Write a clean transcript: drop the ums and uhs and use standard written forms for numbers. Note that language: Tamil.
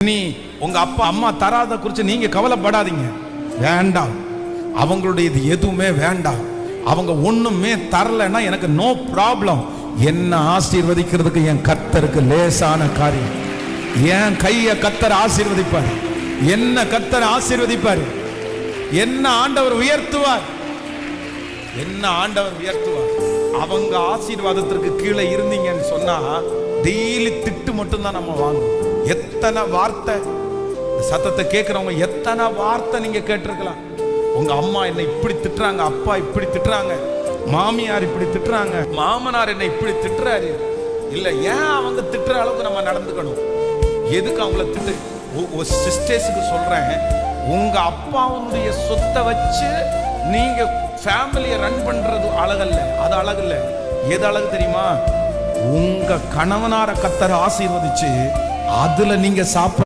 இனி உங்க அப்பா அம்மா தராத குறித்து நீங்க கவலைப்படாதீங்க. வேண்டாம், அவங்களுடையது எதுவுமே வேண்டாம். அவங்க ஒண்ணுமே தரலன்னா எனக்கு நோ ப்ராப்ளம். என்ன ஆசீர்வதிக்கிறதுக்கு என் கர்த்தருக்கு லேசான காரியம். என் கைய கர்த்தர் ஆசீர்வதிப்பார், என்ன கர்த்தர் ஆசீர்வதிப்பார், என்ன ஆண்டவர் உயர்த்துவார், என்ன ஆண்டவர் உயர்த்துவார். அவங்க ஆசீர்வாதத்திற்கு கீழே இருந்தீங்கன்னு சொன்னா டெய்லி திட்டு மட்டும்தான் நம்ம வாங்கணும். எத்தனை வார்த்தை சத்தத்தை கேட்கிறவங்க எத்தனை வார்த்தை நீங்க கேட்டிருக்கலாம். உங்க அம்மா என்னை இப்படி திட்டுறாங்க, அப்பா இப்படி திட்டுறாங்க, மாமியார் இப்படி திட்டுறாங்க, மாமனார் என்னை இப்படி திட்டுறாரு. இல்ல, ஏன் அவங்க திட்டுற அளவுக்கு நம்ம நடந்துக்கணும்? எதுக்கு அவங்கள திட்டு? சிஸ்டர்ஸுக்கு சொல்றேன், உங்க அப்பாவுடைய சொத்தை வச்சு நீங்க ஃபேமிலியை ரன் பண்றது அழகல்ல. அது அழகில்ல. எது அழகு தெரியுமா? உங்க கணவனார கர்த்தர் ஆசீர்வதிச்சு அதுல நீங்க சாப்பிட